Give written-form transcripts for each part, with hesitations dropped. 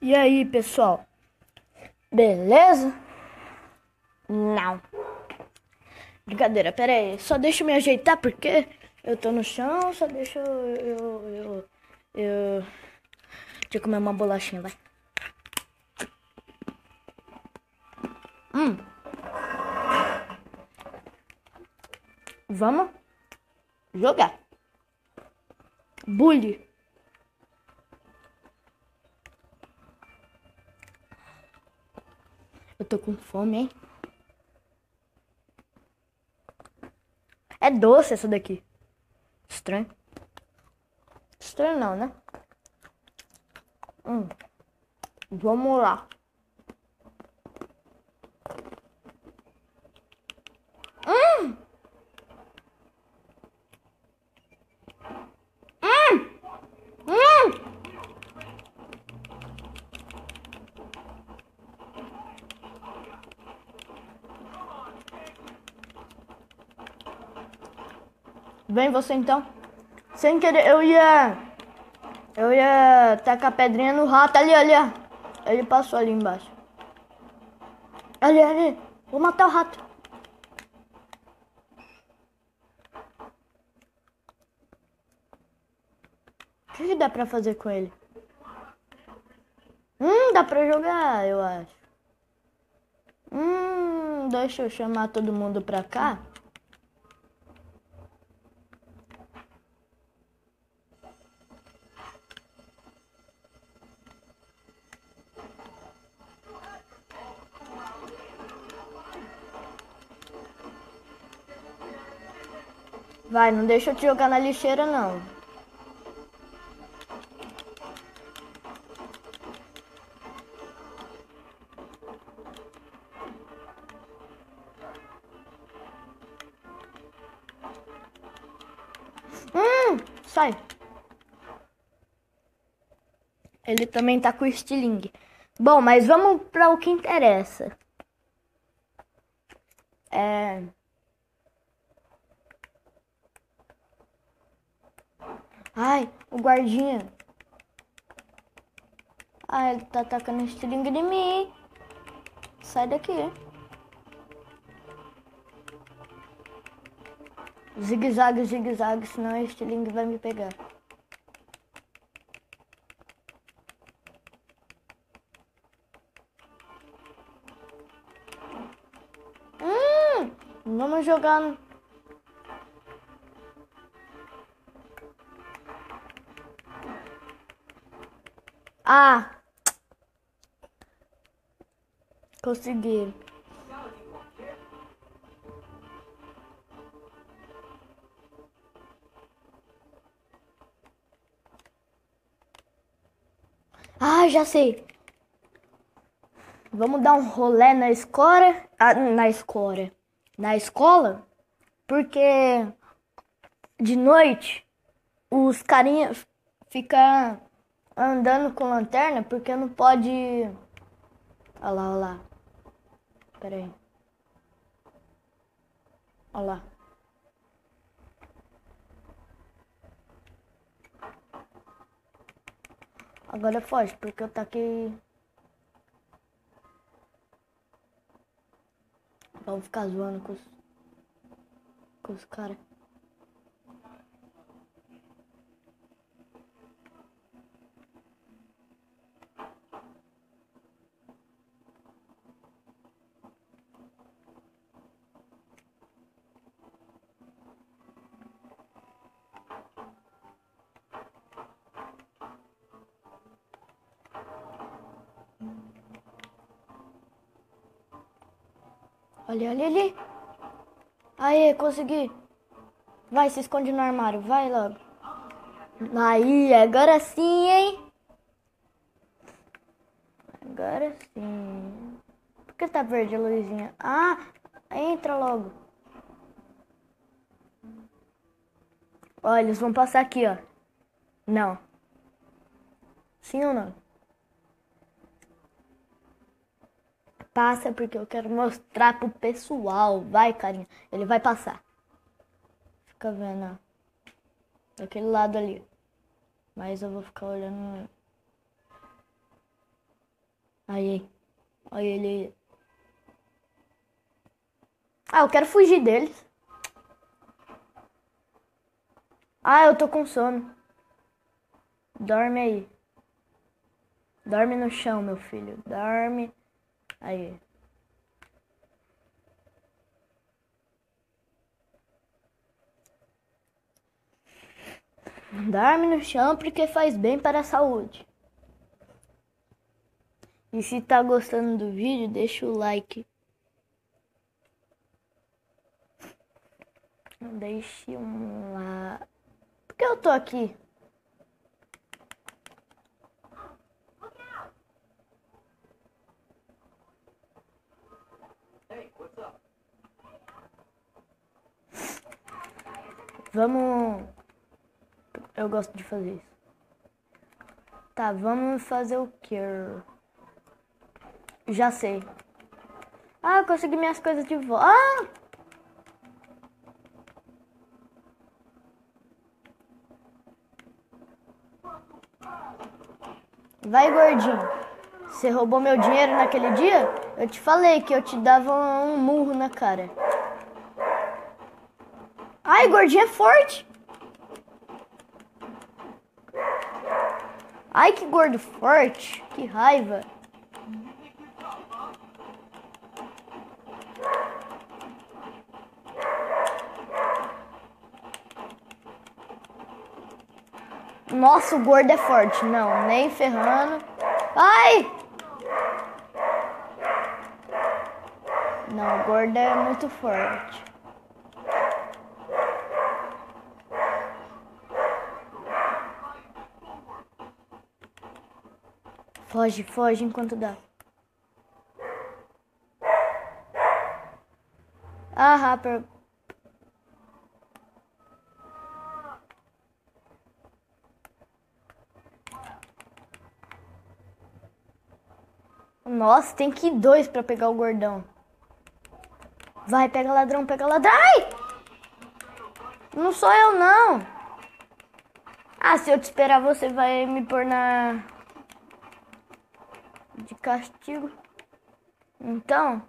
E aí, pessoal? Beleza? Não. Brincadeira, pera aí. Só deixa eu me ajeitar porque eu tô no chão. Só deixa eu... Deixa eu comer uma bolachinha, vai. Hum. Vamos jogar. Bully. Eu tô com fome, hein? É doce essa daqui. Estranho. Estranho não, né? Vamos lá. Vem você então. Sem querer, eu ia tacar pedrinha no rato. Ali, ó. Ele passou ali embaixo. Ali. Vou matar o rato. O que dá pra fazer com ele? Dá pra jogar, eu acho. Deixa eu chamar todo mundo pra cá. Vai, não deixa eu te jogar na lixeira, não. Sai. Ele também tá com estilingue. Bom, mas vamos pra o que interessa. Ai, o guardinha. Ai, ele tá atacando estilingue em mim. Sai daqui. Zigue-zague, senão o estilingue vai me pegar. Vamos jogar. Ah! Consegui. Ah, já sei. Vamos dar um rolê na escola. Na escola. Porque de noite os carinhas ficam andando com lanterna porque não pode. Olha lá. Pera aí. Olha lá. Agora foge, porque eu taquei. Vamos ficar zoando com os caras. Olha ali. Aê, consegui. Vai, se esconde no armário. Vai logo. Aí, agora sim, hein? Agora sim. Por que tá verde a luzinha? Ah, entra logo. Ó, eles vão passar aqui, ó. Não. Sim ou não? Passa porque eu quero mostrar pro pessoal. Vai, carinha. Ele vai passar. Fica vendo, ó. Daquele lado ali. Mas eu vou ficar olhando. Aí. Olha ele aí. Ah, eu quero fugir deles. Ah, eu tô com sono. Dorme aí. Dorme no chão, meu filho. Dorme. Aí. Dorme no chão porque faz bem para a saúde. E se tá gostando do vídeo, deixa o like. Deixe um lá. Por que eu tô aqui? Vamos. Eu gosto de fazer isso. Tá, vamos fazer o quê? Já sei. Ah, eu consegui minhas coisas de volta. Ah! Vai, gordinho. Você roubou meu dinheiro naquele dia? Eu te falei que eu te dava um murro na cara. Ai, gordinho é forte. Ai, que gordo forte. Que raiva. Nossa, o gordo é forte. Não, nem ferrando. Ai! Não, o gordo é muito forte. Foge, foge enquanto dá. Ah, rapper. Nossa, tem que ir dois pra pegar o gordão. Vai, pega ladrão, pega ladrão. Ai! Não sou eu, não. Ah, se eu te esperar, você vai me pôr na... de castigo. Então,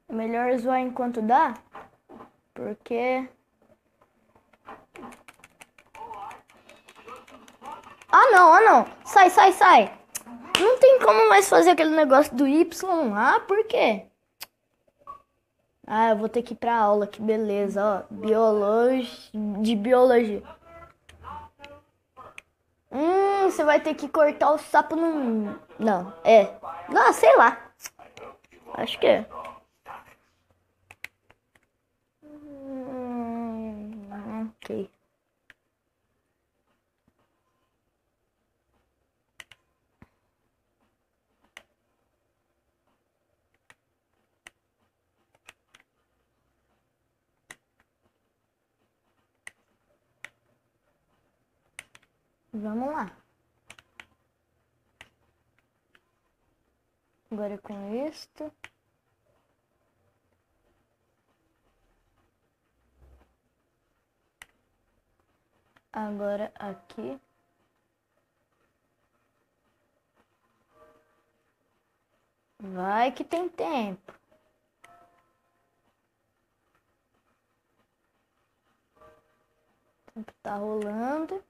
é melhor zoar enquanto dá. Porque... Ah, não, ah, não. Sai, sai, sai. Não tem como mais fazer aquele negócio do Y lá, por quê? Ah, eu vou ter que ir pra aula, que beleza, ó. De biologia. Você vai ter que cortar o sapo no... Não, é. Não, sei lá. Acho que é. Ok. Vamos lá. Agora com isto. Agora aqui. Vai que tem tempo. O tempo tá rolando.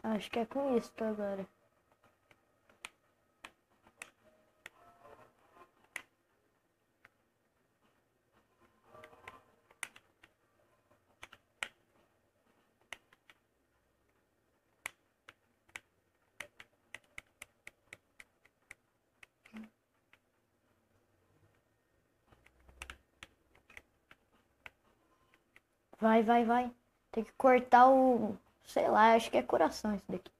Acho que é com isso agora. Vai, vai, vai. Tem que cortar o... Sei lá, acho que é coração isso daqui.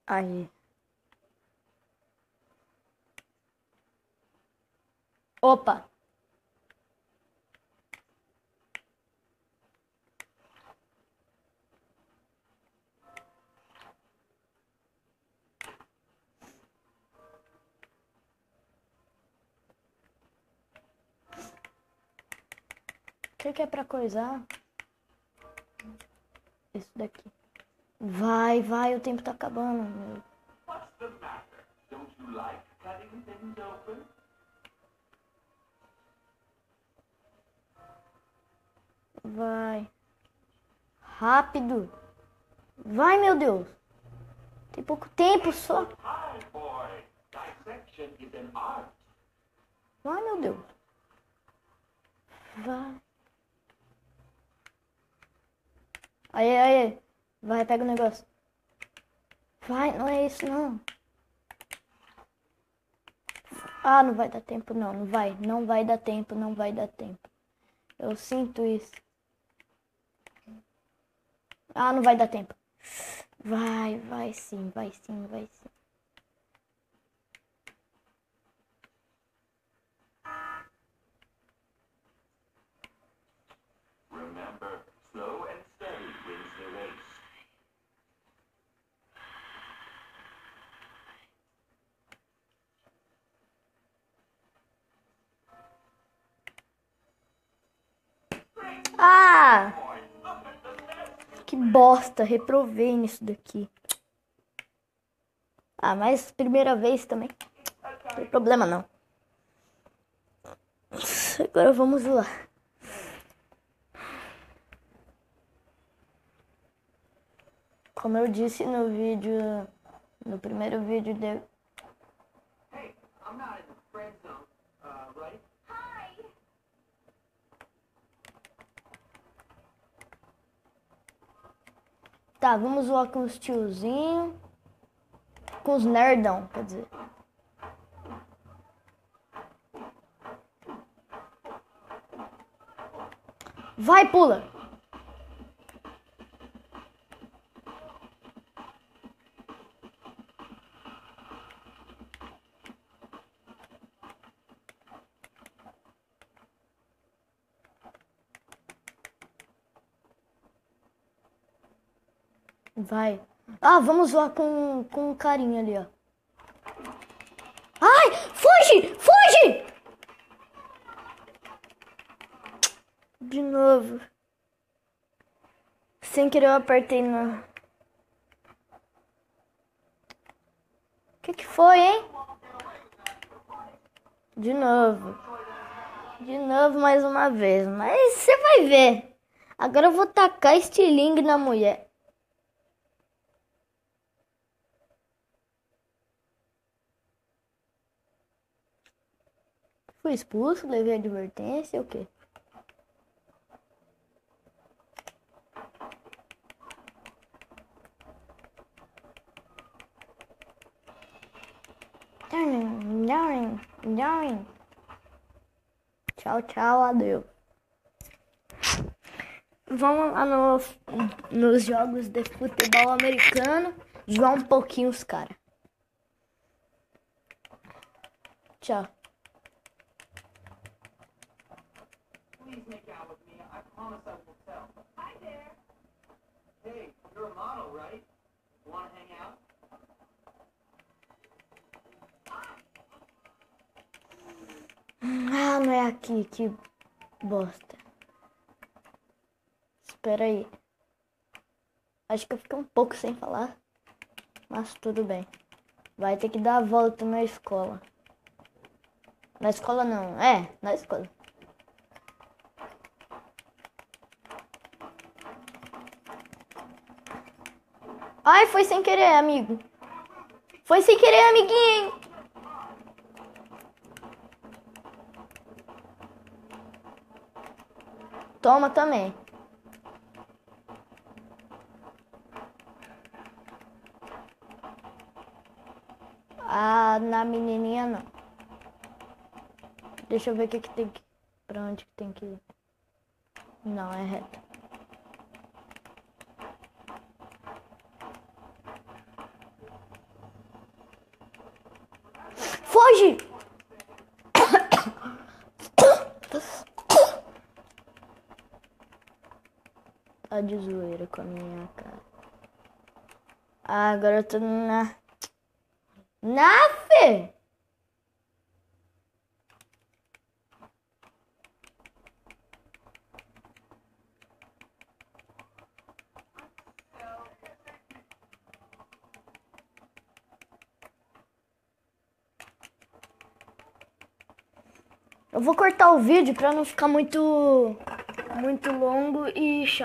Aí. Opa! que é pra coisar? Isso daqui. Vai, vai, o tempo tá acabando, meu. Vai. Rápido. Vai, meu Deus. Tem pouco tempo só. Vai, meu Deus. Vai. Aí, aí. Vai, pega o negócio. Vai, não é isso, não. Ah, não vai dar tempo, não. Não vai. Não vai dar tempo, não vai dar tempo. Eu sinto isso. Ah, não vai dar tempo. Vai, vai sim, vai sim, vai sim. Remember, slow and steady wins the race. Ah! Que bosta, reprovei nisso daqui. Ah, mas primeira vez também. Não tem problema não. Agora vamos lá. Como eu disse no vídeo, no primeiro vídeo de... Hey, I'm not in the friend zone, right? Tá, vamos zoar com os tiozinhos. Com os nerdão, quer dizer. Vai, pula! Vai. Ah, vamos zoar com o carinha ali, ó. Ai, foge! Foge! De novo. Sem querer eu apertei no... Que foi, hein? De novo. De novo, mais uma vez. Mas você vai ver. Agora eu vou tacar estilingue na mulher. Fui expulso, levei advertência, o quê? Tchau, tchau, adeus. Vamos lá nos jogos de futebol americano. Zoar um pouquinho os caras. Tchau. Please make out with me. I promise I will tell. Hi there. Hey, you're a model, right? Want to hang out? Ah, não é aqui, que bosta. Espera aí. Acho que eu fiquei um pouco sem falar. Mas tudo bem. Vai ter que dar a volta na escola. Na escola não. É, na escola. Ai, foi sem querer, amigo. Foi sem querer, amiguinho. Toma também. Ah, na menininha não. Deixa eu ver o que tem que... Pra onde que tem que ir. Não, é reto. Foge! Tá de zoeira com a minha cara. Ah, agora eu tô na... Fê! Eu vou cortar o vídeo pra não ficar muito longo e chato.